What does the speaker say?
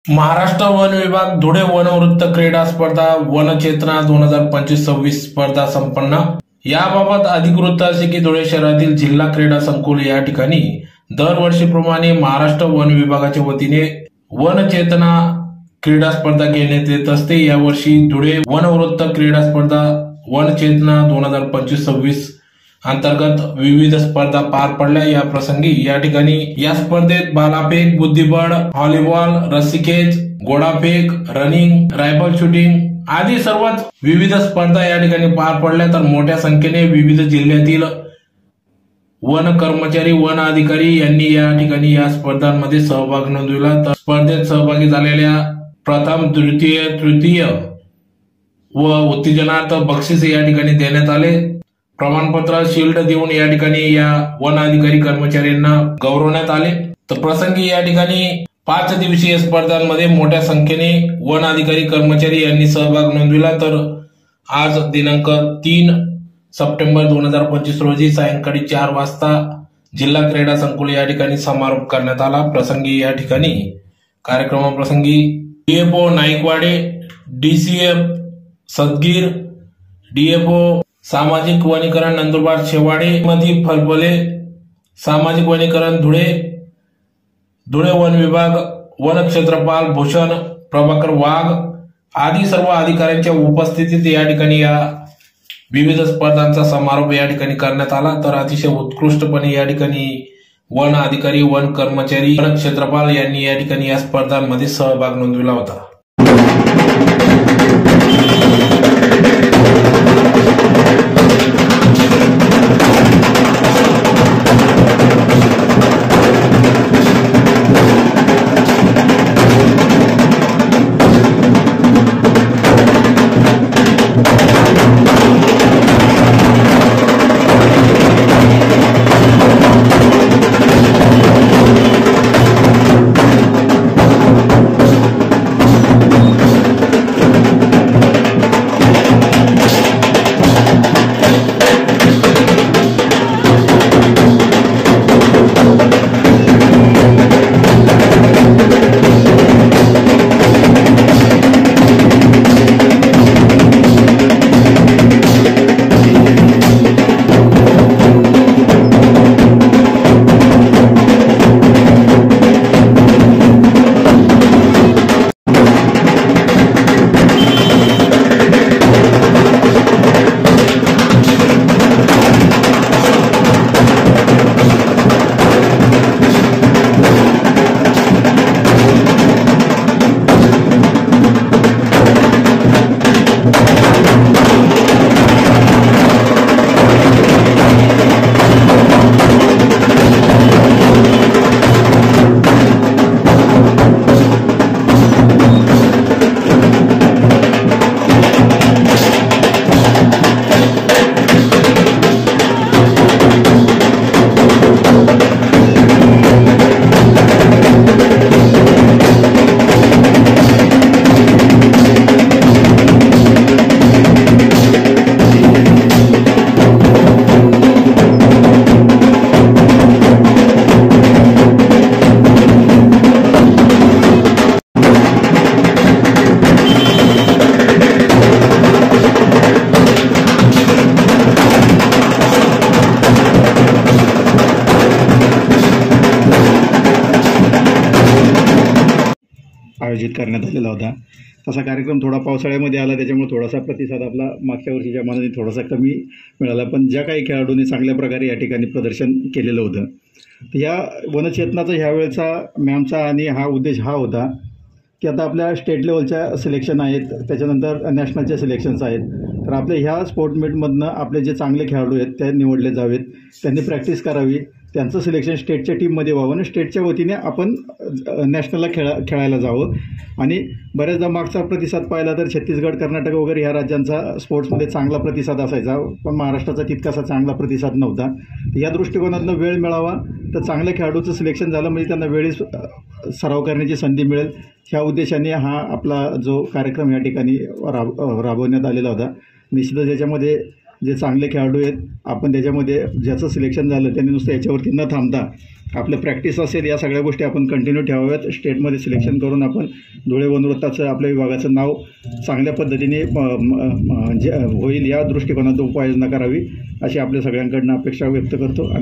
Maharashtra one विभाग धुळे वनवृत्त क्रीडा स्पर्धा वनचेतना 2025-26 स्पर्धा संपन्न। याबाबत अधिकृत असे की धुळे शहरातील जिल्हा क्रीडा संकुल या ठिकाणी दरवर्षीप्रमाणे महाराष्ट्र वन विभागाच्या वतीने वनचेतना क्रीडा स्पर्धा घेण्यात येत असते। यावर्षी धुळे वनवृत्त क्रीडा स्पर्धा वनचेतना 2025-26 अंतर्गत विविध स्पर्धा पार पडल्या। या प्रसंगी या ठिकाणी या स्पर्धेत भालाफेक, बुद्धिबळ, व्हॉलीबॉल, रस्सीखेच, गोळाफेक, रनिंग, रायफल शूटिंग आदी सर्वच विविध स्पर्धा या ठिकाणी पार पडल्या। तर मोठ्या संख्येने विविध जिल्ह्यातील वन कर्मचारी, वन अधिकारी यांनी या ठिकाणी या स्पर्धांमध्ये सहभाग नोंदविला। तर स्पर्धेत सहभागी झालेल्या प्रथम, द्वितीय, तृतीय व उत्तेजनार्थ बक्षीस या ठिकाणी देण्यात आले। प्रमाणपत्र, शील्ड देऊन या ठिकाणी या वन अधिकारी कर्मचाऱ्यांना गौरवण्यात आले। तर प्रसंगी या ठिकाणी 5 दिवसीय स्पर्धांमध्ये मोठ्या संख्येने वन अधिकारी कर्मचारी यांनी सहभाग नोंदविला। तर आज दिनांक 3 सप्टेंबर 2025 रोजी सायंकाळी 4 वाजता जिल्हा क्रीडा संकुल या ठिकाणी समारोप करण्यात आला। प्रसंगी या ठिकाणी कार्यक्रमाप्रसंगी DFO Naikwade, DCF Sadgir, DFO सामाजिक वनीकरण नंदुरबार शेवाडे, मधी फलफले, सामाजिक वनीकरण धुळे, धुळे वन विभाग, वन क्षेत्रपाल भूषण प्रभाकर वाघ आदी सर्व अधिकाऱ्यांच्या उपस्थितीत या ठिकाणी या विविध स्पर्धांचा समारोप या ठिकाणी करण्यात आला। तर अतिशय उत्कृष्टपणे या ठिकाणी वन अधिकारी, वन कर्मचारी, वन क्षेत्रपाल यांनी या ठिकाणी या स्पर्धांमध्ये सहभाग नोंदविला होता। आयोजित करण्यात आलेला होता। तसा कार्यक्रम थोडा पावसाळ्यामध्ये आला, त्याच्यामुळे थोडासा प्रतिसाद आपला मागच्या वर्षीच्या मानाने थोडासा कमी मिळाला, पण ज्या काही खेळाडूंनी चांगल्या प्रकारे या ठिकाणी प्रदर्शन केलेलं होतं। या वनचेतनाचा ह्यावेळचा मॅमचा आणि हा उद्देश हा होता की आता आपल्या स्टेट लेवलच्या सिलेक्शन आहेत, त्याच्यानंतर नॅशनलच्या सिलेक्शन्स आहेत। तर आपल्या ह्या स्पोर्ट मीटमधनं आपले जे चांगले खेळाडू आहेत ते निवडले जावेत, त्यांनी प्रॅक्टिस करावी, त्यांचं सिलेक्शन स्टेटच्या टीममध्ये व्हावं आणि स्टेटच्या वतीने आपण नॅशनलला खेळायला जावं। आणि बऱ्याचदा मागचा प्रतिसाद पाहिला तर छत्तीसगड, कर्नाटक वगैरे ह्या राज्यांचा स्पोर्ट्समध्ये चांगला प्रतिसाद असायचा, पण महाराष्ट्राचा तितकासा चांगला प्रतिसाद नव्हता। या दृष्टिकोनातून वेळ मिळावा तर चांगल्या खेळाडूचं सिलेक्शन झालं म्हणजे त्यांना वेळेस सराव करण्याची संधी मिळेल, ह्या उद्देशाने हा आपला जो कार्यक्रम या ठिकाणी राबवण्यात आलेला होता। निश्चितच याच्यामध्ये जे चांगले खेळाडू आहेत आपण त्याच्यामध्ये ज्याचं सिलेक्शन झालं त्यांनी नुसतं याच्यावरती न थांबता आपलं प्रॅक्टिस असेल या सगळ्या गोष्टी आपण कंटिन्यू ठेवाव्यात. स्टेटमध्ये सिलेक्शन करून आपण धुळे वनवृत्ताचं आपल्या विभागाचं नाव चांगल्या पद्धतीने होईल या दृष्टिकोनातून उपाययोजना करावी अशी आपल्या सगळ्यांकडून अपेक्षा व्यक्त करतो.